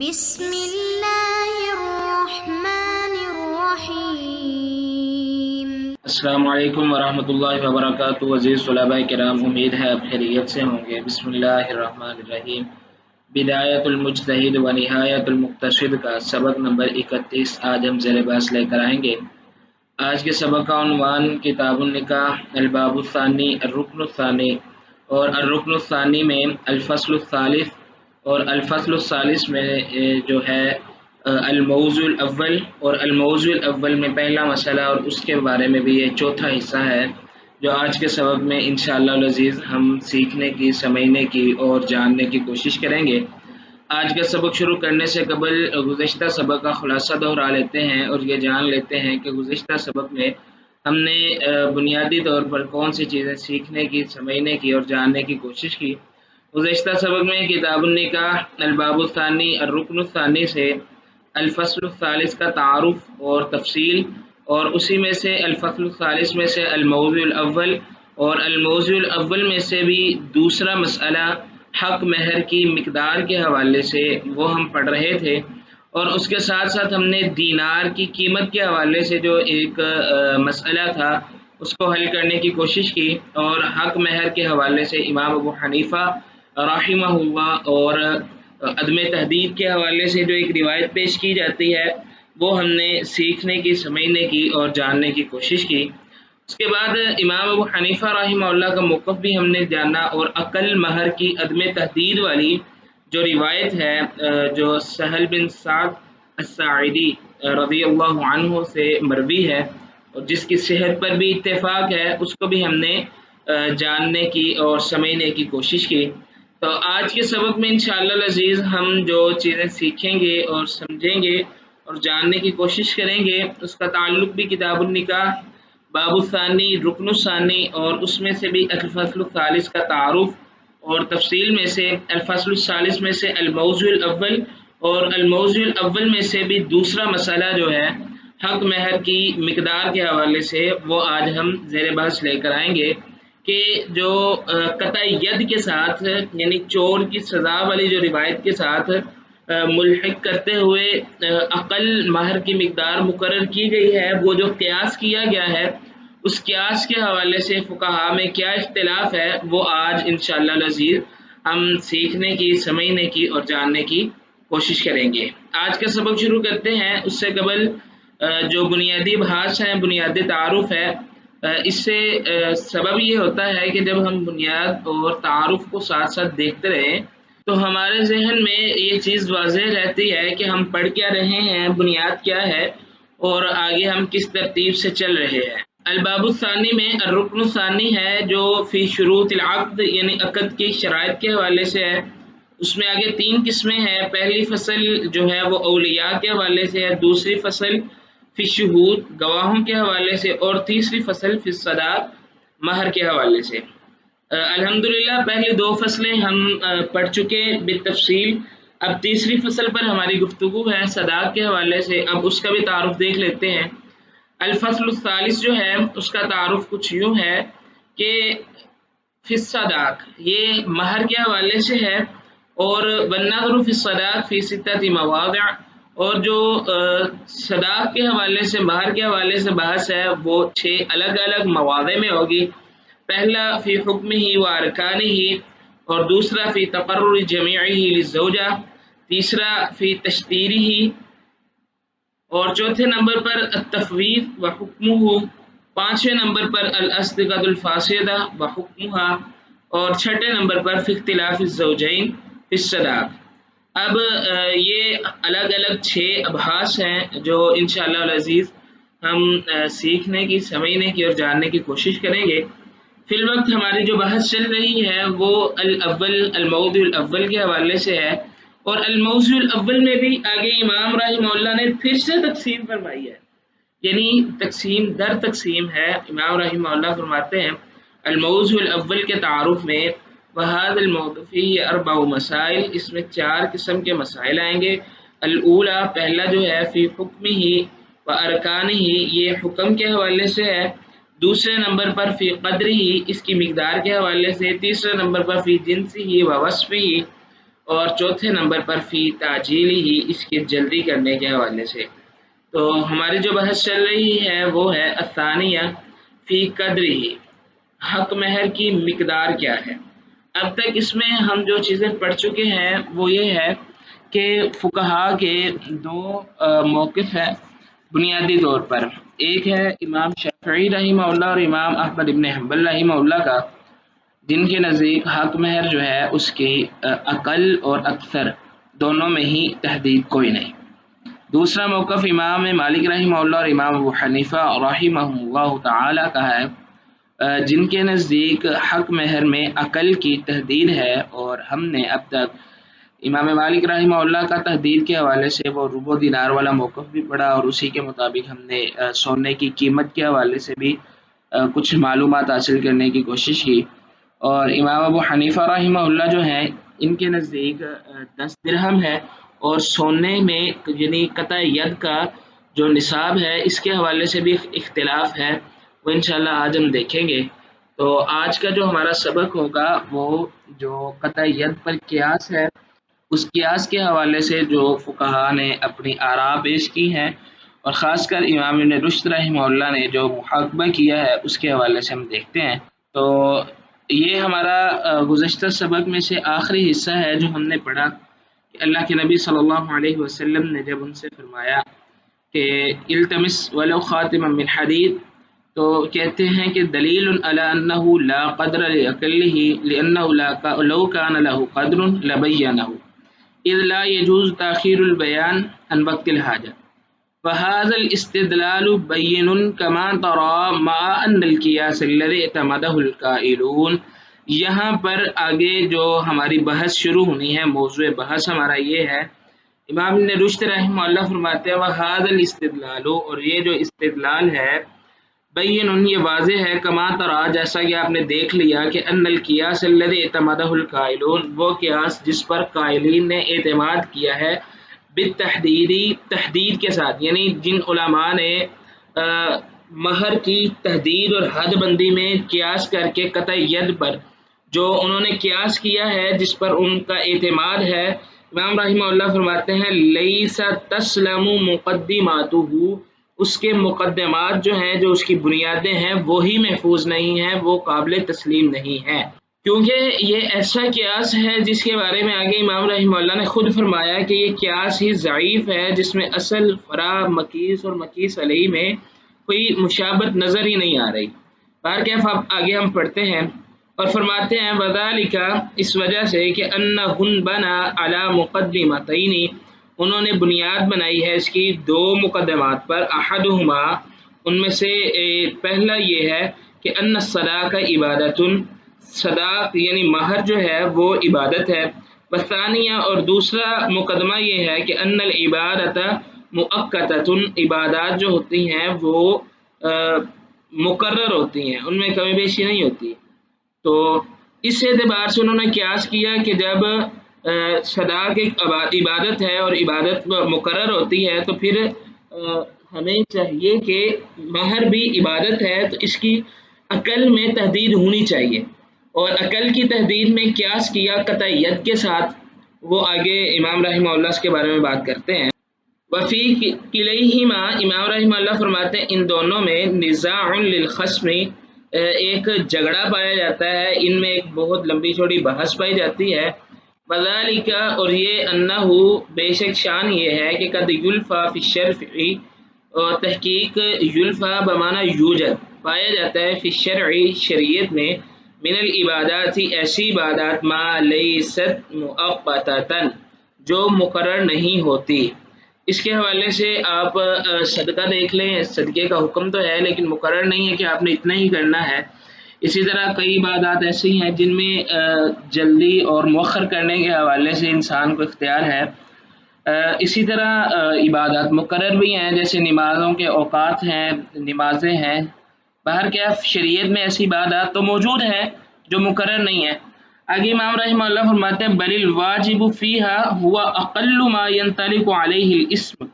بسم اللہ الرحمن الرحیم۔ السلام علیکم ورحمۃ اللہ وبرکاتہ۔ عزیز طلباء کرام، امید ہے آپ خیریت سے ہوں گے۔ بسم اللہ الرحمن الرحیم۔ بدایت المجتہد و نہایت المقتصد کا سبق نمبر 31 آج ہم زیر بحث لے کر آئیں گے۔ آج کے سبق کا عنوان کتاب النکاح، الباب الثانی، الرکن الثانی، اور الرکن الثانی میں الفصل الثالث، اور الفصل الثالث میں جو ہے الموضوع الاول، اور الموضوع الاول میں پہلا مسئلہ اور اس کے بارے میں بھی یہ چوتھا حصہ ہے جو آج کے سبق میں انشاءاللہ العزیز ہم سیکھنے کی، سمجھنے کی اور جاننے کی کوشش کریں گے۔ آج کا سبق شروع کرنے سے قبل گزشتہ سبق کا خلاصہ دہرا لیتے ہیں اور یہ جان لیتے ہیں کہ گزشتہ سبق میں ہم نے بنیادی طور پر کون سی چیزیں سیکھنے کی، سمجھنے کی اور جاننے کی کوشش کی۔ گزشتہ سبق میں کتاب النکاح الباب الثانی الرکن الثانی سے الفصل الثالث کا تعارف اور تفصیل، اور اسی میں سے الفصل الثالث میں سے الموضوع الاول، اور الموضوع الاول میں سے بھی دوسرا مسئلہ حق مہر کی مقدار کے حوالے سے وہ ہم پڑھ رہے تھے، اور اس کے ساتھ ساتھ ہم نے دینار کی قیمت کے حوالے سے جو ایک مسئلہ تھا اس کو حل کرنے کی کوشش کی، اور حق مہر کے حوالے سے امام ابو حنیفہ رحمہ اللہ اور عدم تحدید کے حوالے سے جو ایک روایت پیش کی جاتی ہے وہ ہم نے سیکھنے کی، سمجھنے کی اور جاننے کی کوشش کی۔ اس کے بعد امام ابو حنیفہ رحمہ اللہ کا موقف بھی ہم نے جانا، اور عقل مہر کی عدم تحدید والی جو روایت ہے جو سہل بن سعد الساعدی رضی اللہ عنہ سے مروی ہے اور جس کی صحت پر بھی اتفاق ہے، اس کو بھی ہم نے جاننے کی اور سمجھنے کی کوشش کی۔ تو آج کے سبق میں انشاءاللہ العزیز ہم جو چیزیں سیکھیں گے اور سمجھیں گے اور جاننے کی کوشش کریں گے اس کا تعلق بھی کتاب النکاح باب الثانی، رکن الثانی، اور اس میں سے بھی الفصل الثالث کا تعارف اور تفصیل میں سے الفصل الثالث میں سے الموضوع الاول، اور الموضوع الاول میں سے بھی دوسرا مسئلہ جو ہے حق مہر کی مقدار کے حوالے سے وہ آج ہم زیر بحث لے کر آئیں گے کہ جو قطع ید کے ساتھ یعنی چور کی سزا والی جو روایت کے ساتھ ملحق کرتے ہوئے عقل مہر کی مقدار مقرر کی گئی ہے، وہ جو قیاس کیا گیا ہے اس قیاس کے حوالے سے فقہا میں کیا اختلاف ہے وہ آج انشاءاللہ العزیز ہم سیکھنے کی، سمجھنے کی اور جاننے کی کوشش کریں گے۔ آج کا سبق شروع کرتے ہیں، اس سے قبل جو بنیادی بحث ہیں، بنیادی تعارف ہے، اس سے سبب یہ ہوتا ہے کہ جب ہم بنیاد اور تعارف کو ساتھ ساتھ دیکھتے رہیں تو ہمارے ذہن میں یہ چیز واضح رہتی ہے کہ ہم پڑھ کیا رہے ہیں، بنیاد کیا ہے اور آگے ہم کس ترتیب سے چل رہے ہیں۔ الباب الثانی میں الرکن الثانی ہے جو فی شروط العقد یعنی عقد کی شرائط کے حوالے سے ہے۔ اس میں آگے 3 قسمیں ہیں۔ پہلی فصل جو ہے وہ اولیاء کے حوالے سے ہے، دوسری فصل فی شہود گواہوں کے حوالے سے، اور تیسری فصل فی الصداق مہر کے حوالے سے۔ الحمدللہ پہلی 2 فصلیں ہم پڑھ چکے بالتفصیل، اب تیسری فصل پر ہماری گفتگو ہے صداق کے حوالے سے۔ اب اس کا بھی تعارف دیکھ لیتے ہیں۔ الفصل الثالث جو ہے اس کا تعارف کچھ یوں ہے کہ فی الصداق یہ مہر کے حوالے سے ہے، اور والنظر فی الصداق فی 6 مواضع، اور جو صداق کے حوالے سے، مہر کے حوالے سے بحث ہے وہ 6 الگ الگ مواضع میں ہوگی۔ پہلا فی حکمہ و ارکانہ، اور دوسرا فی تقرر جمیعہ للزوجہ، تیسرا فی تشتیرہ، اور چوتھے نمبر پر التفویض و حکمہ، 5ویں نمبر پر الاصدقۃ الفاسدہ و حکمہ، اور 6ٹھے نمبر پر فی اختلاف الزوجین فی الصداق۔ اب یہ الگ الگ 6 ابحاث ہیں جو انشاءاللہ العزیز ہم سیکھنے کی، سمجھنے کی اور جاننے کی کوشش کریں گے۔ فی الوقت ہماری جو بحث چل رہی ہے وہ الاول، الموضوع الاول کے حوالے سے ہے، اور الموضوع الاول میں بھی آگے امام رحمہ اللہ نے پھر سے تقسیم فرمائی ہے، یعنی تقسیم در تقسیم ہے۔ امام رحمہ اللہ فرماتے ہیں الموضوع الاول کے تعارف میں وَهَذَا الْمَوْضُوعُ فِيهِ 4 مسائل، اس میں 4 قسم کے مسائل آئیں گے۔ الاولا پہلا جو ہے فی حکمہ و ارکانہ، یہ حکم کے حوالے سے ہے۔ دوسرے نمبر پر فی قدرہ، اس کی مقدار کے حوالے سے۔ تیسرے نمبر پر فی جنسہ و وصفہ، اور چوتھے نمبر پر فی تعجیلی ہی، اس کی جلدی کرنے کے حوالے سے۔ تو ہماری جو بحث چل رہی ہے وہ ہے الثانیہ فی قدر ہی، حق مہر کی مقدار کیا ہے۔ اب تک اس میں ہم جو چیزیں پڑھ چکے ہیں وہ یہ ہے کہ فقہا کے دو موقف ہیں بنیادی طور پر، ایک ہے امام شافعی رحمہ اللہ اور امام احمد ابن حنبل رحمہ اللہ کا، جن کے نزدیک حق مہر جو ہے اس کی اقل اور اکثر دونوں میں ہی تحدید کوئی نہیں۔ دوسرا موقف امام مالک رحمہ اللہ اور امام ابو حنیفہ رحمہ اللہ تعالی کا ہے، جن کے نزدیک حق مہر میں اقل کی تحدید ہے، اور ہم نے اب تک امام مالک رحمہ اللہ کا تحدید کے حوالے سے وہ ربع دینار والا موقف بھی پڑھا، اور اسی کے مطابق ہم نے سونے کی قیمت کے حوالے سے بھی کچھ معلومات حاصل کرنے کی کوشش کی۔ اور امام ابو حنیفہ رحمہ اللہ جو ہیں، ان کے نزدیک 10 درہم ہے، اور سونے میں یعنی قطع ید کا جو نصاب ہے اس کے حوالے سے بھی اختلاف ہے، وہ انشاءاللہ آج ہم دیکھیں گے۔ تو آج کا جو ہمارا سبق ہوگا وہ جو قطع ید پر قیاس ہے، اس قیاس کے حوالے سے جو فقہا نے اپنی آراء پیش کی ہیں، اور خاص کر امام ابن رشد رحمہ اللہ نے جو محاکمہ کیا ہے اس کے حوالے سے ہم دیکھتے ہیں۔ تو یہ ہمارا گزشتہ سبق میں سے آخری حصہ ہے جو ہم نے پڑھا کہ اللہ کے نبی صلی اللہ علیہ وسلم نے جب ان سے فرمایا کہ التمس ولو خاتما من حدید، تو کہتے ہیں کہ دلیل علی انہ لا قدر لأقلہ لأنہ لو کان له قدر لبینہ اذ لا يجوز تاخیر البیان عن وقت الحاجہ، فهذا الاستدلال بین كما ترى مع ان القیاس الذي اعتمده القائلون۔ یہاں پر آگے جو ہماری بحث شروع ہونی ہے، موضوع بحث ہمارا یہ ہے، امام ابن رشد رحمہ اللہ فرماتے ہیں وهذا الاستدلال، اور یہ جو استدلال ہے، بین یہ واضح ہے، کما ترا جیسا کہ آپ نے دیکھ لیا، کہ ان القیاس الذی اعتمدہ القائلون، وہ قیاس جس پر قائلین نے اعتماد کیا ہے، بالتحدیدی تحدید کے ساتھ، یعنی جن علماء نے مہر کی تحدید اور حد بندی میں قیاس کر کے قطع ید پر جو انہوں نے قیاس کیا ہے، جس پر ان کا اعتماد ہے، امام رحمہ اللہ فرماتے ہیں لیس تسلم مقدماتہ، اس کے مقدمات جو ہیں، جو اس کی بنیادیں ہیں، وہی محفوظ نہیں ہیں، وہ قابل تسلیم نہیں ہیں، کیونکہ یہ ایسا قیاس ہے جس کے بارے میں آگے امام رحمہ اللہ نے خود فرمایا کہ یہ قیاس ہی ضعیف ہے، جس میں اصل فرع مقیس اور مقیس علیہ میں کوئی مشابہت نظر ہی نہیں آ رہی۔ بہرکیف اب آگے ہم پڑھتے ہیں، اور فرماتے ہیں وذالک، اس وجہ سے کہ انہن بنا علی مقدمتین، انہوں نے بنیاد بنائی ہے اس کی دو مقدمات پر، احدہما، ان میں سے پہلا یہ ہے کہ ان الصداق عبادت، صداق یعنی مہر جو ہے وہ عبادت ہے، والثانیہ، اور دوسرا مقدمہ یہ ہے کہ ان العبادت مؤقتۃ، عبادات جو ہوتی ہیں وہ مقرر ہوتی ہیں، ان میں کمی بیشی نہیں ہوتی۔ تو اس اعتبار سے انہوں نے قیاس کیا کہ جب صداق ایک عبادت ہے اور عبادت مقرر ہوتی ہے، تو پھر ہمیں چاہیے کہ مہر بھی عبادت ہے تو اس کی عقل میں تحدید ہونی چاہیے، اور عقل کی تحدید میں قیاس کیا قطع ید کے ساتھ، وہ آگے امام رحمہ اللہ اس کے بارے میں بات کرتے ہیں۔ وفی کلیہما، امام رحمہ اللہ فرماتے ہیں ان دونوں میں نزاع للخصم، ایک جھگڑا پایا جاتا ہے، ان میں ایک بہت لمبی چوڑی بحث پائی جاتی ہے، وذالک، اور یہ انہ، بے شک شان یہ ہے کہ قد یلفا فی الشرع، اور تحقیق یلفا بمعنی یوجد پایا جاتا ہے، فی الشرع شریعت میں، من العبادات ایسی عبادات ما لیست مؤقتۃ جو مقرر نہیں ہوتی۔ اس کے حوالے سے آپ صدقہ دیکھ لیں، صدقے کا حکم تو ہے لیکن مقرر نہیں ہے کہ آپ نے اتنا ہی کرنا ہے۔ اسی طرح کئی عبادات ایسی ہیں جن میں جلدی اور مؤخر کرنے کے حوالے سے انسان کو اختیار ہے۔ اسی طرح عبادات مقرر بھی ہیں، جیسے نمازوں کے اوقات ہیں، نمازیں ہیں، بہرکیف شریعت میں ایسی عبادات تو موجود ہیں جو مقرر نہیں ہیں۔ آگے امام رحمہ اللہ فرماتے ہیں بل الواجب فیہا ہوا اقل ما ینطلق علیہ الاسم،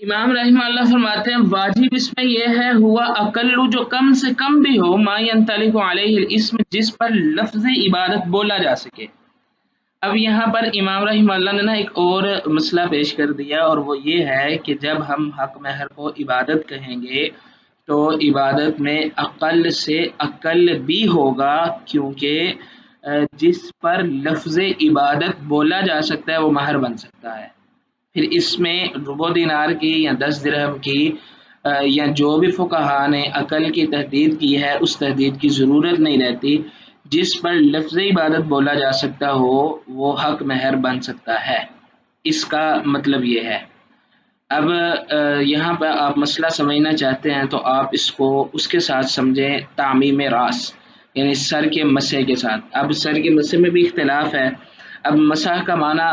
امام رحمہ اللہ فرماتے ہیں واجب اس میں یہ ہے ہوا اقل، جو کم سے کم بھی ہو، ما ینطلق علیہ الاسم، جس پر لفظ عبادت بولا جا سکے۔ اب یہاں پر امام رحمہ اللہ نے نا ایک اور مسئلہ پیش کر دیا، اور وہ یہ ہے کہ جب ہم حق مہر کو عبادت کہیں گے تو عبادت میں اقل سے اقل بھی ہوگا، کیونکہ جس پر لفظ عبادت بولا جا سکتا ہے وہ مہر بن سکتا ہے۔ پھر اس میں ربع دینار کی یا 10 درہم کی یا جو بھی فقہا نے عقل کی تحدید کی ہے اس تحدید کی ضرورت نہیں رہتی، جس پر لفظ عبادت بولا جا سکتا ہو وہ حق مہر بن سکتا ہے، اس کا مطلب یہ ہے۔ اب یہاں پہ آپ مسئلہ سمجھنا چاہتے ہیں تو آپ اس کو اس کے ساتھ سمجھیں تعمیم راس، یعنی سر کے مسح کے ساتھ۔ اب سر کے مسح میں بھی اختلاف ہے۔ اب مسح کا معنی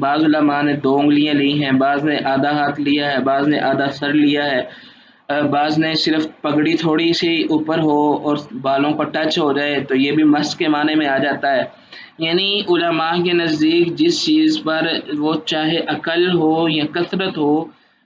بعض علماء نے 2 انگلیاں لی ہیں، بعض نے آدھا ہاتھ لیا ہے، بعض نے آدھا سر لیا ہے، بعض نے صرف پگڑی تھوڑی سی اوپر ہو اور بالوں کو ٹچ ہو جائے تو یہ بھی مس کے معنی میں آ جاتا ہے۔ یعنی علماء کے نزدیک جس چیز پر وہ چاہے اقل ہو یا کثرت ہو،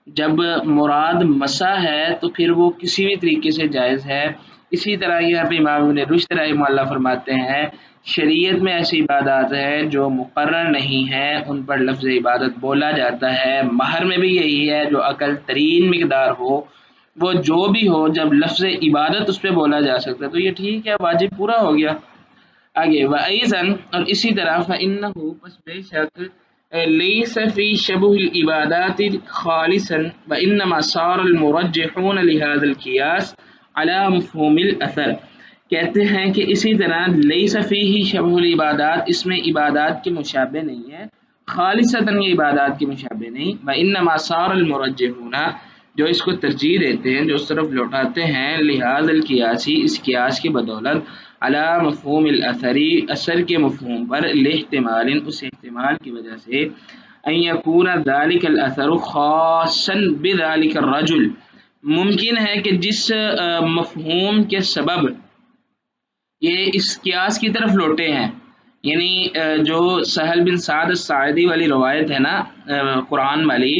جب مراد مسح ہے تو پھر وہ کسی بھی طریقے سے جائز ہے۔ اسی طرح یہاں پہ امام ابن رشد رحمہ اللہ فرماتے ہیں شریعت میں ایسی عبادات ہے جو مقرر نہیں ہے، ان پر لفظ عبادت بولا جاتا ہے۔ مہر میں بھی یہی ہے، جو اقل ترین مقدار ہو وہ جو بھی ہو، جب لفظ عبادت اس پہ بولا جا سکتا ہے تو یہ ٹھیک ہے، واجب پورا ہو گیا۔ آگے وَأَيْضًا، اور اسی طرح فَإِنَّهُ، پس بے شک لَيْسَ فِي شَبْهِ الْعِبَادَاتِ خَالِصًا وَإِنَّمَا صَارَ الْمُرَجِّحُونَ لِهَذَا الْقِيَاسِ عَلَى مَفْهُومِ الْأَثَرِ، کہتے ہیں کہ اسی طرح لَيْسَ فِيهِ شَبْهُ الْعِبَادَاتِ، اس میں عبادات کے مشابہ نہیں ہے، خالصتاً یہ عبادات کے مشابہ نہیں، وَإِنَّمَا صَارَ الْمُرَجِّحُونَ، جو اس کو ترجیح دیتے ہیں، جو اس طرف لوٹاتے ہیں، لحاظ القیاسی، اس قیاس کی بدولت، علی مفہوم الاثری، اثر کے مفہوم پر، لاحتمال، اس احتمال کی وجہ سے، ان یکون ذلک الاثر خاصا بذلک الرجل، ممکن ہے کہ جس مفہوم کے سبب یہ اس قیاس کی طرف لوٹے ہیں، یعنی جو سہل بن سعد الساعدی والی روایت ہے نا قرآن والی،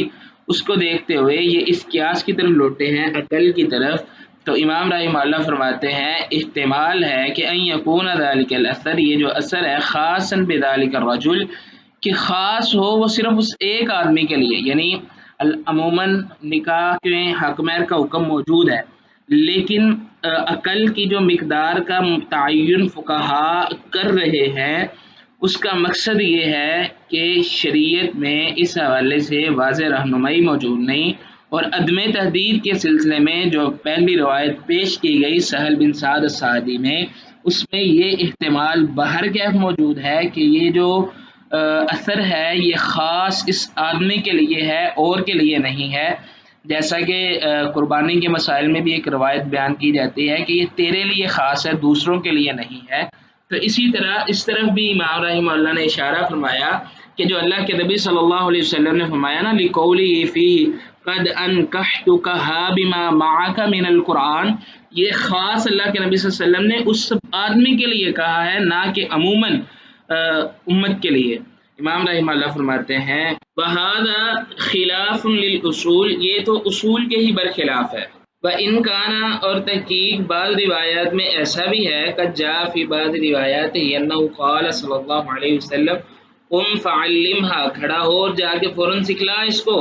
اس کو دیکھتے ہوئے یہ اس قیاس کی طرف لوٹے ہیں، عقل کی طرف، تو امام رحمہ اللہ فرماتے ہیں احتمال ہے کہ ان یکون ذلک الاثر، یہ جو اثر ہے، خاصا بذلک الرجل، کہ خاص ہو وہ صرف اس ایک آدمی کے لیے، یعنی عموماً نکاح میں حق مہر کا حکم موجود ہے، لیکن عقل کی جو مقدار کا تعین فقہا کر رہے ہیں، اس کا مقصد یہ ہے کہ شریعت میں اس حوالے سے واضح رہنمائی موجود نہیں، اور عدم تحدید کے سلسلے میں جو پہلی روایت پیش کی گئی سہل بن سعد الساعدی میں، اس میں یہ احتمال بہر کیف موجود ہے کہ یہ جو اثر ہے یہ خاص اس آدمی کے لیے ہے، اور کے لیے نہیں ہے، جیسا کہ قربانی کے مسائل میں بھی ایک روایت بیان کی جاتی ہے کہ یہ تیرے لیے خاص ہے، دوسروں کے لیے نہیں ہے۔ تو اسی طرح اس طرف بھی امام رحمہ اللہ نے اشارہ فرمایا کہ جو اللہ کے نبی صلی اللہ علیہ وسلم نے فرمایا نا لِقَوْلِهِ فِيهِ قَدْ أَنْكَحْتُكَهَا بِمَا مَعَكَ مِنَ الْقُرْآنِ، یہ خاص اللہ کے نبی صلی اللہ علیہ وسلم نے اس آدمی کے لیے کہا ہے، نہ کہ عموماً امت کے لیے۔ امام رحمہ اللہ فرماتے ہیں وَهَذَا خِلَافٌ لِلْأُصُولِ، یہ تو اصول کے ہی برخلاف ہے۔ وَإِنْ كَانَ، اور تحقیق بعض روایات میں ایسا بھی ہے، قد جاء فی بعض روایات انه قال صلی اللہ علیہ وسلم قم فعلمها، کھڑا ہو اور جا کے فوراً سکھلا اس کو،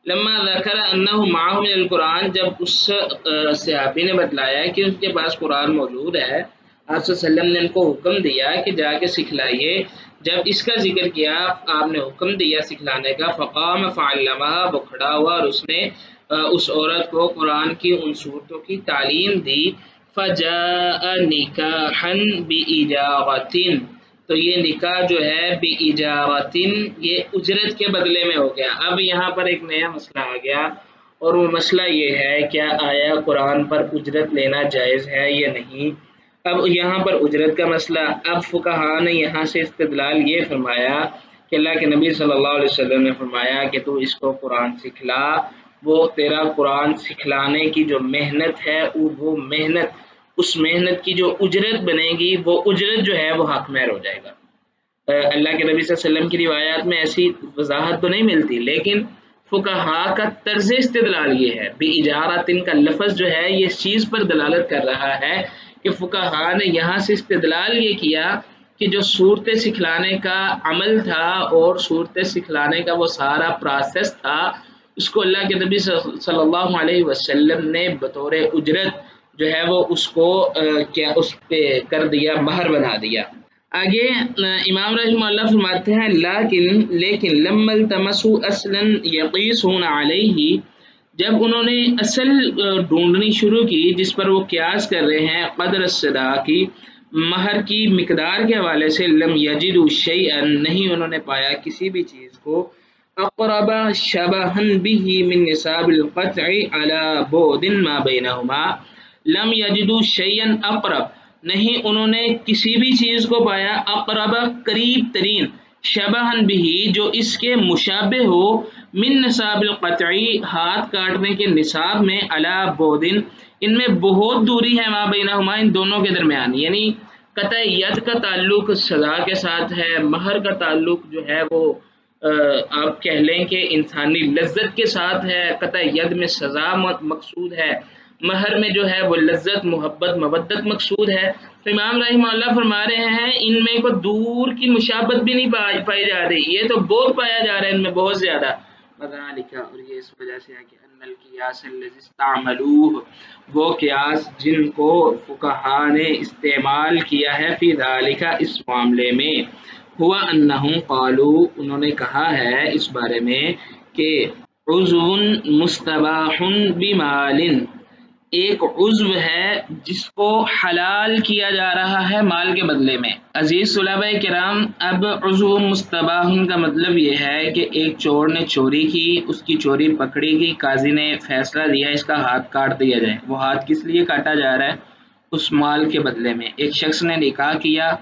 لما ذکر انه معه من القرآن، جب اس صحابی نے بتلایا کہ اس کے پاس قرآن موجود ہے، آپ صلی اللہ علیہ وسلم نے ان کو حکم دیا کہ جا کے سکھلائیے، جب اس کا ذکر کیا آپ نے حکم دیا سکھلانے کا، فقام فعلمها، وہ کھڑا ہوا اور اس نے اس عورت کو قرآن کی ان صورتوں کی تعلیم دی، فجاء نکاحا بإجارۃ، تو یہ نکاح جو ہے بإجارۃ، یہ اجرت کے بدلے میں ہو گیا۔ اب یہاں پر ایک نیا مسئلہ آ گیا، اور وہ مسئلہ یہ ہے کیا آیا قرآن پر اجرت لینا جائز ہے یا نہیں۔ اب یہاں پر اجرت کا مسئلہ، اب فقہا نے یہاں سے استدلال یہ فرمایا کہ اللہ کے نبی صلی اللہ علیہ وسلم نے فرمایا کہ تو اس کو قرآن سکھلا، وہ تیرا قرآن سکھلانے کی جو محنت ہے، وہ محنت، اس محنت کی جو اجرت بنے گی، وہ اجرت جو ہے وہ حق مہر ہو جائے گا۔ اللہ کے نبی صلی اللہ علیہ وسلم کی روایات میں ایسی وضاحت تو نہیں ملتی، لیکن فقہا کا طرز استدلال یہ ہے، بِإِجَارَةٍ کا لفظ جو ہے یہ اس چیز پر دلالت کر رہا ہے کہ فقہا نے یہاں سے استدلال یہ کیا کہ جو صورتیں سکھلانے کا عمل تھا اور صورتیں سکھلانے کا وہ سارا پروسیس تھا، اس کو اللہ کے نبی صلی اللہ علیہ وسلم نے بطور اجرت جو ہے وہ اس کو کیا اس پہ کر دیا، مہر بنا دیا۔ آگے امام رحمہ اللہ فرماتے ہیں لیکن لما التمسوا اصلا یقیسون علیہ، جب انہوں نے اصل ڈھونڈنی شروع کی جس پر وہ قیاس کر رہے ہیں، قدر الصداقی، مہر کی مقدار کے حوالے سے، لم یجدوا شیئا، نہیں انہوں نے پایا کسی بھی چیز کو، اقرب شبہا به من نصاب القطع على بعد ما بینہما، لم یجدوا شیئا اقرب، نہیں انہوں نے کسی بھی چیز کو پایا، اقرب قریب ترین، شبہا بھی جو اس کے مشابہ ہو، من نصاب القطعی ہاتھ کاٹنے کے نصاب میں، علی بعد ان میں بہت دوری ہے، ما بینہما ان دونوں کے درمیان، یعنی قطع ید کا تعلق سزا کے ساتھ ہے، مہر کا تعلق جو ہے وہ آپ کہہ لیں کہ انسانی لذت کے ساتھ ہے، قطع ید میں سزا مقصود ہے، مہر میں جو ہے وہ لذت، محبت، مودت مقصود ہے۔ تو امام رحمہ اللہ فرما رہے ہیں ان میں کوئی دور کی مشابت بھی نہیں پائی جا رہی، یہ تو بہت پایا جا رہا ہے ان میں بہت زیادہ، وذالک، اور یہ اس وجہ سے ہے کہ ان القیاس الذی استعملوہ، وہ قیاس جن کو فقہاء نے استعمال کیا ہے، فی ذالک اس معاملے میں، ہوا انہم قالوا انہوں نے کہا ہے اس بارے میں کہ عضو مستباح بمال، ایک عضو ہے جس کو حلال کیا جا رہا ہے مال کے بدلے میں۔ عزیز طلباء کرام، اب عضو مستباح کا مطلب یہ ہے کہ ایک چور نے چوری کی، اس کی چوری پکڑی گئی، قاضی نے فیصلہ دیا اس کا ہاتھ کاٹ دیا جائے۔ وہ ہاتھ کس لیے کاٹا جا رہا ہے؟ اس مال کے بدلے میں۔ ایک شخص نے نکاح کیا،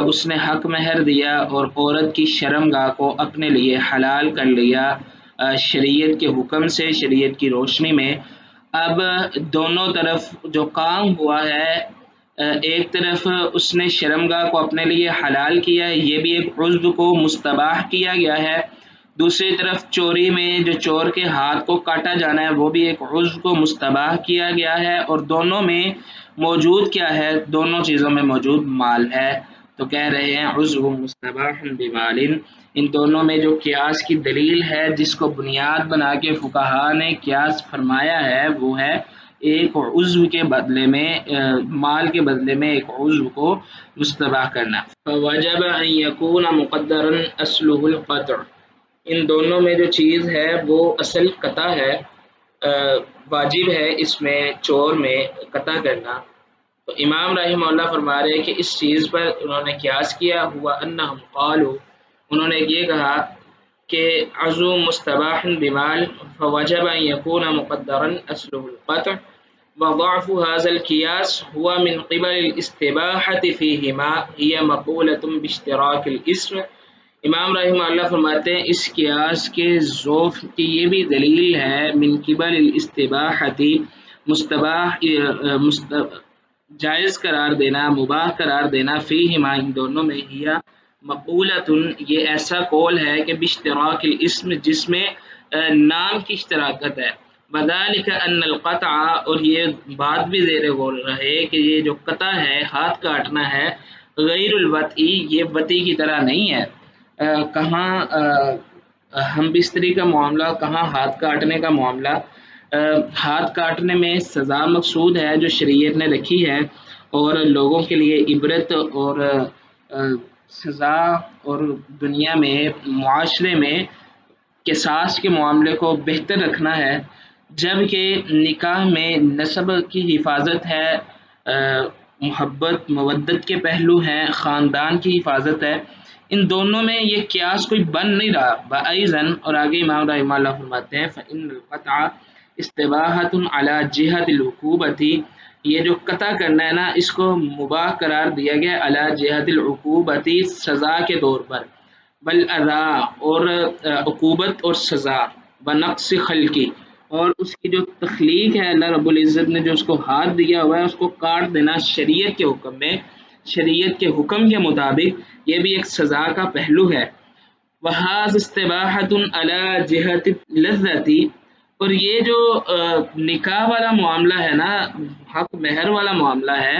اس نے حق مہر دیا اور عورت کی شرمگاہ کو اپنے لیے حلال کر لیا شریعت کے حکم سے، شریعت کی روشنی میں۔ اب دونوں طرف جو کام ہوا ہے، ایک طرف اس نے شرمگاہ کو اپنے لیے حلال کیا ہے، یہ بھی ایک عضو کو مستباح کیا گیا ہے، دوسری طرف چوری میں جو چور کے ہاتھ کو کاٹا جانا ہے وہ بھی ایک عضو کو مستباح کیا گیا ہے، اور دونوں میں موجود کیا ہے؟ دونوں چیزوں میں موجود مال ہے۔ تو کہہ رہے ہیں عضو مستباح بمال، ان دونوں میں جو قیاس کی دلیل ہے جس کو بنیاد بنا کے فقہاء نے قیاس فرمایا ہے وہ ہے ایک عضو کے بدلے میں، مال کے بدلے میں ایک عضو کو مستباح کرنا۔ فوجب ان یکون مقدرا اصلہ القطع، ان دونوں میں جو چیز ہے وہ اصل قطع ہے، واجب ہے اس میں چور میں قطع کرنا۔ تو امام رحمہ اللہ فرما رہے ہیں کہ اس چیز پر انہوں نے قیاس کیا، ہوا انہم قالوا، انہوں نے یہ کہا کہ عضو مستباح بمال فوجب ان یکون مقدرا اصلہ القطع وضعف هذا القياس هو من قبل الاستباحة فيهما هي مقولة باشتراك الاسم۔ امام رحمہ اللہ فرماتے ہیں اس قیاس کے ضعف کی یہ بھی دلیل ہے، من قبل الاستباحة، مستباح جائز قرار دینا، مباح قرار دینا، فیہما ان دونوں میں، ہی مقولۃ یہ ایسا قول ہے کہ باشتراک الاسم جس میں نام کی اشتراکت ہے، وذالک ان القطع، اور یہ بات بھی زیر غور رہے کہ یہ جو قطع ہے، ہاتھ کاٹنا ہے، غیر الوطئی، یہ وطی کی طرح نہیں ہے۔ کہاں ہم بستری کا معاملہ، کہاں ہاتھ کاٹنے کا معاملہ۔ ہاتھ کاٹنے میں سزا مقصود ہے جو شریعت نے رکھی ہے، اور لوگوں کے لیے عبرت اور سزا، اور دنیا میں معاشرے میں قصاص کے معاملے کو بہتر رکھنا ہے، جبکہ نکاح میں نسب کی حفاظت ہے، محبت مودت کے پہلو ہیں، خاندان کی حفاظت ہے، ان دونوں میں یہ قیاس کوئی بن نہیں رہا۔ بأیضاً، اور آگے امام رحمہ اللہ فرماتے ہیں فإن القطع استباحۃ علی جہت العقوبۃ، یہ جو قطع کرنا ہے نا اس کو مباح قرار دیا گیا علی جہت العقوبۃ، سزا کے طور پر، بالاذی، اور عقوبت اور سزا، بنقص خلقی، اور اس کی جو تخلیق ہے اللہ رب العزت نے جو اس کو ہاتھ دیا ہوا ہے اس کو کاٹ دینا شریعت کے حکم میں، شریعت کے حکم کے مطابق، یہ بھی ایک سزا کا پہلو ہے۔ وہذا استباحۃ علی جہت اللذۃ، اور یہ جو نکاح والا معاملہ ہے نا، حق مہر والا معاملہ ہے،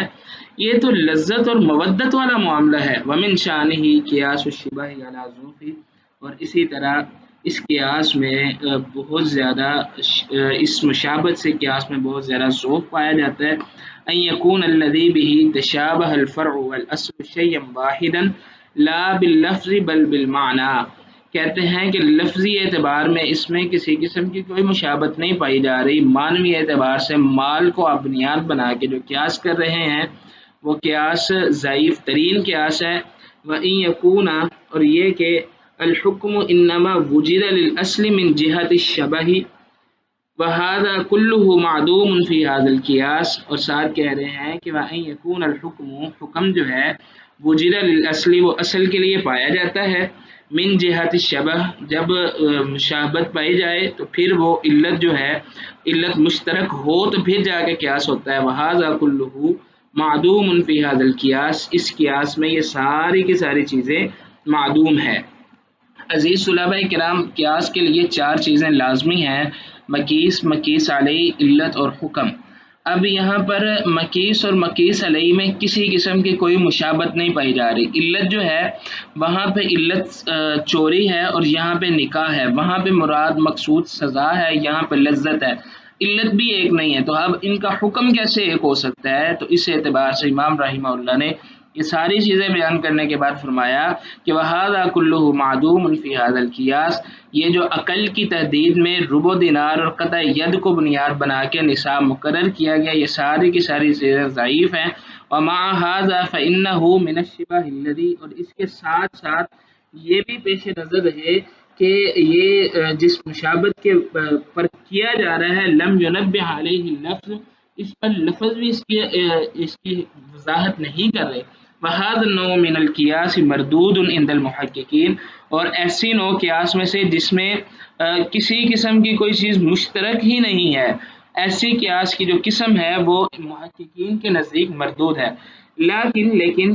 یہ تو لذت اور مودت والا معاملہ ہے۔ ومن شانہ قیاس الشبہ علی ظروف، اور اسی طرح اس قیاس میں بہت زیادہ اس مشابہت سے قیاس میں بہت زیادہ ذوق پایا جاتا ہے۔ ان یکون الذی بہ تشابہ الفرع والاصل شیئا واحدا لا باللفظ بل بالمعنی، کہتے ہیں کہ لفظی اعتبار میں اس میں کسی قسم کی کوئی مشابہت نہیں پائی جا رہی، معنوی اعتبار سے مال کو آپ بنیاد بنا کے جو قیاس کر رہے ہیں وہ قیاس ضعیف ترین قیاس ہے۔ وَإِن يَكُونَ، اور یہ کہ الحکم انما وجد للاصل من جہت الشبہ وهذا كله معدوم في هذا القياس، اور ساتھ کہہ رہے ہیں کہ وَإِن يَكُونَ الحکم، حکم جو ہے وجد للاصل وہ اصل کے لیے پایا جاتا ہے، من جہت الشبہ جب مشابہت پائی جائے تو پھر وہ علت جو ہے علت مشترک ہو تو پھر جا کے قیاس ہوتا ہے۔ وَهذا كله معدوم فی هذا القیاس، اس قیاس میں یہ ساری کی ساری چیزیں معدوم ہے۔ عزیز طلباء کرام، قیاس کے لیے چار چیزیں لازمی ہیں: مقیس، مقیس علیہ، علت اور حکم۔ اب یہاں پر مقیس اور مقیس علیہ میں کسی قسم کی کوئی مشابہت نہیں پائی جا رہی۔ علت جو ہے وہاں پہ علت چوری ہے اور یہاں پہ نکاح ہے، وہاں پہ مراد مقصود سزا ہے، یہاں پہ لذت ہے، علت بھی ایک نہیں ہے، تو اب ان کا حکم کیسے ایک ہو سکتا ہے؟ تو اس اعتبار سے امام رحمہ اللہ نے یہ ساری چیزیں بیان کرنے کے بعد فرمایا کہ وَهَذَا كُلُّهُ مَعْدُومٌ فِي هَذَا الْقِيَاسِ، یہ جو عقل کی تحدید میں ربع دینار اور قطع ید کو بنیاد بنا کے نصاب مقرر کیا گیا، یہ ساری کی ساری چیزیں ضعیف ہیں۔ وَمَعَ هَذَا فَإِنَّهُ مِنَ الشِّبَهِ الَّذِي، اور اس کے ساتھ ساتھ یہ بھی پیش نظر رہے کہ یہ جس مشابہت کے پر کیا جا رہا ہے لم ينبه علیہ لفظ، اس پر لفظ بھی اس کی وضاحت نہیں کر رہے۔ وَهَذَا النَّوْعُ مِنَ الْقِيَاسِ مَرْدُودٌ عِنْدَ الْمُحَقِّقِينَ، اور ایسی نوع قیاس میں سے جس میں کسی قسم کی کوئی چیز مشترک ہی نہیں ہے، ایسی قیاس کی جو قسم ہے وہ محققین کے نزدیک مردود ہے۔ لیکن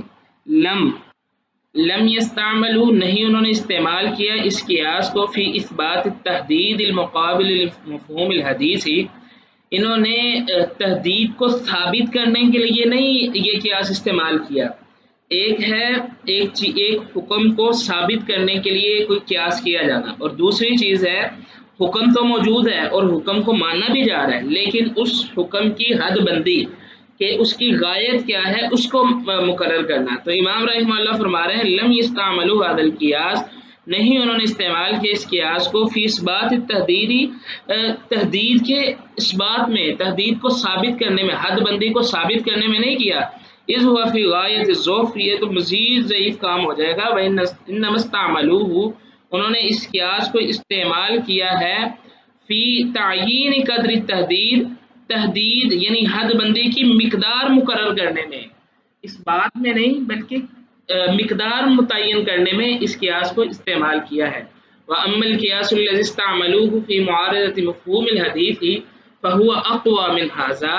لم یستعملوا، نہیں انہوں نے استعمال کیا اس قیاس کو فی اثبات التحدید المقابل لمفہوم الحدیث، انہوں نے تحدید کو ثابت کرنے کے لیے نہیں یہ قیاس استعمال کیا۔ ایک ہے ایک حکم کو ثابت کرنے کے لیے کوئی قیاس کیا جانا، اور دوسری چیز ہے حکم تو موجود ہے اور حکم کو ماننا بھی جا رہا ہے، لیکن اس حکم کی حد بندی کہ اس کی غایت کیا ہے اس کو مقرر کرنا۔ تو امام رحمہ اللہ فرما رہے ہیں لم یستعملوا هذا القیاس، نہیں انہوں نے استعمال کیا اس قیاس کو فی اثبات تحدید کے اثبات میں، تحدید کو ثابت کرنے میں، حد بندی کو ثابت کرنے میں نہیں کیا۔ اذ ہوا فی غایت الضعف، یہ تو مزید ضعیف کام ہو جائے گا۔ وانما استعملوه، انہوں نے اس قیاس کو استعمال کیا ہے فی تعیین قدر التحدید، تحدید یعنی حد بندی کی مقدار مقرر کرنے میں، اس بات میں نہیں بلکہ مقدار متعین کرنے میں اس قیاس کو استعمال کیا ہے۔ وَأَمَّا الْقِيَاسُ الَّذِي اسْتَعْمَلُوهُ فِي مُعَارَضَةِ مَفْهُومِ الْحَدِيثِ فَهُوَ أَقْوَى مِنْ هَذَا،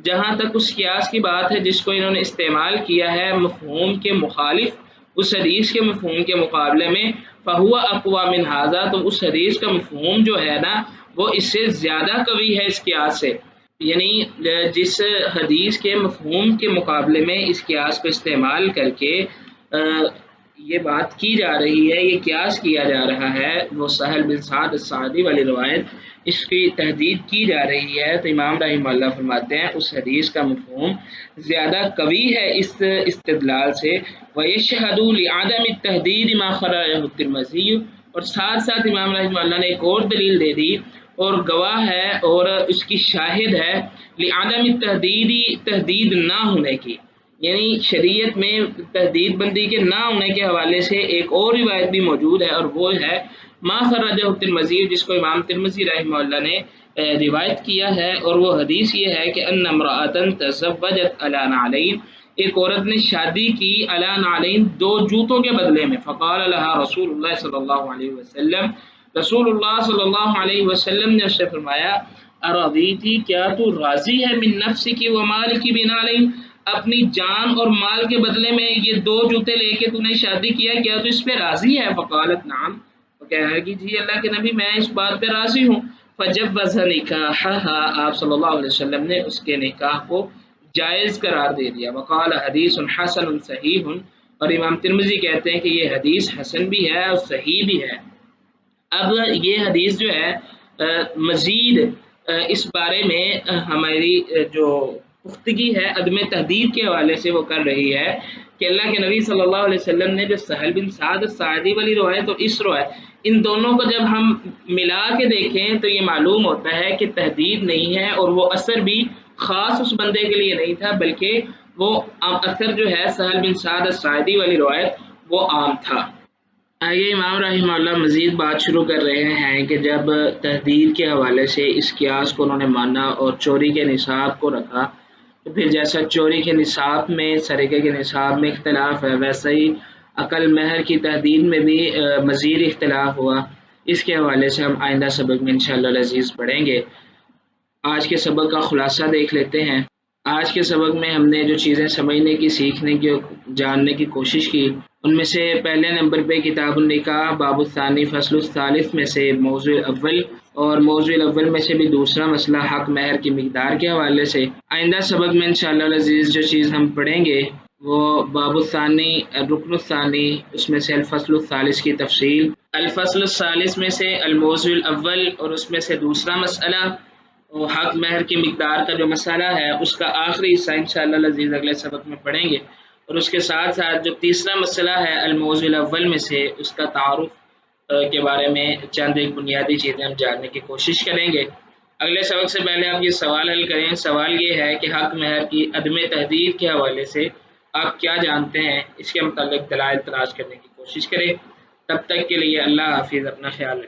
جہاں تک اس قیاس کی بات ہے جس کو انہوں نے استعمال کیا ہے مفہوم کے مخالف اس حدیث کے مفہوم کے مقابلے میں، فَهُوَ أَقْوَى مِنْ هَذَا، تو اس حدیث کا مفہوم جو ہے نا وہ اس سے زیادہ قوی ہے اس قیاس سے، یعنی جس حدیث کے مفہوم کے مقابلے میں اس قیاس کو استعمال کر کے یہ بات کی جا رہی ہے، یہ قیاس کیا جا رہا ہے، وہ سہل بن سعد الساعدی والی روایت، اس کی تحدید کی جا رہی ہے، تو امام رحمہ اللہ فرماتے ہیں اس حدیث کا مفہوم زیادہ قوی ہے اس استدلال سے۔ وَيَشْهَدُ لِعَدَمِ التَّحْدِيدِ مَا خَرَجَهُ التِّرْمِذِيُّ، اور ساتھ ساتھ امام رحمہ اللہ نے ایک اور دلیل دے دی اور گواہ ہے اور اس کی شاہد ہے لعدم التحدید، تحدید نہ ہونے کی، یعنی شریعت میں تحدید بندی کے نہ ہونے کے حوالے سے ایک اور روایت بھی موجود ہے، اور وہ ہے ما خرجہ الترمذی، جس کو امام ترمذی رحمہ اللہ نے روایت کیا ہے، اور وہ حدیث یہ ہے کہ ان امرأۃ تزوجت علی نعلین، ایک عورت نے شادی کی علی نعلین، دو جوتوں کے بدلے میں، فقال لها رسول اللہ صلی اللہ علیہ وسلم، رسول اللہ صلی اللہ علیہ وسلم نے اس سے فرمایا ارضیتی، کیا تو راضی ہے من نفسک و مالک بنعلین، اپنی جان اور مال کے بدلے میں یہ دو جوتے لے کے تو نے شادی کیا، کیا تو اس پہ راضی ہے؟ فقالت نعم، تو کہنے لگی جی اللہ کے نبی میں اس بات پہ راضی ہوں۔ فجوز نکاحها، آپ صلی اللہ علیہ وسلم نے اس کے نکاح کو جائز قرار دے دیا. وقال حدیث حسن صحیح، اور امام ترمذی کہتے ہیں کہ یہ حدیث حسن بھی ہے اور صحیح بھی ہے. اب یہ حدیث جو ہے مزید اس بارے میں ہماری جو پختگی ہے عدم تحدید کے حوالے سے وہ کر رہی ہے کہ اللہ کے نبی صلی اللہ علیہ وسلم نے جو سہل بن سعد الساعدی والی روایت اور اس روایت، ان دونوں کو جب ہم ملا کے دیکھیں تو یہ معلوم ہوتا ہے کہ تحدید نہیں ہے، اور وہ اثر بھی خاص اس بندے کے لیے نہیں تھا، بلکہ وہ اثر جو ہے سہل بن سعد الساعدی والی روایت وہ عام تھا. آگے امام رحمہ اللہ مزید بات شروع کر رہے ہیں کہ جب تحدید کے حوالے سے اس قیاس کو انہوں نے مانا اور چوری کے نصاب کو رکھا، تو پھر جیسا چوری کے نصاب میں سرقے کے نصاب میں اختلاف ہے، ویسا ہی عقل مہر کی تحدید میں بھی مزید اختلاف ہوا. اس کے حوالے سے ہم آئندہ سبق میں انشاءاللہ العزیز پڑھیں گے. آج کے سبق کا خلاصہ دیکھ لیتے ہیں. آج کے سبق میں ہم نے جو چیزیں سمجھنے کی، سیکھنے کی، جاننے کی کوشش کی، ان میں سے پہلے نمبر پہ کتاب النکاح باب الثانی فصل الثالث میں سے موضوع اول، اور موضوع الاول میں سے بھی دوسرا مسئلہ حق مہر کی مقدار کے حوالے سے. آئندہ سبق میں انشاءاللہ العزیز جو چیز ہم پڑھیں گے وہ باب الثانی الرکن الثانی، اس میں سے الفصل الثالث کی تفصیل، الفصل الثالث میں سے الموضوع الاول اور اس میں سے دوسرا مسئلہ، اور حق مہر کی مقدار کا جو مسئلہ ہے اس کا آخری حصہ انشاءاللہ العزیز اگلے سبق میں پڑھیں گے. اور اس کے ساتھ ساتھ جو تیسرا مسئلہ ہے الموضوع الاول میں سے، اس کا تعارف کے بارے میں چند ایک بنیادی چیزیں ہم جاننے کی کوشش کریں گے. اگلے سبق سے پہلے آپ یہ سوال حل کریں. سوال یہ ہے کہ حق مہر کی عدم تحدید کے حوالے سے آپ کیا جانتے ہیں، اس کے متعلق دلائل تلاش کرنے کی کوشش کریں. تب تک کے لیے اللہ حافظ، اپنا خیال رکھیں.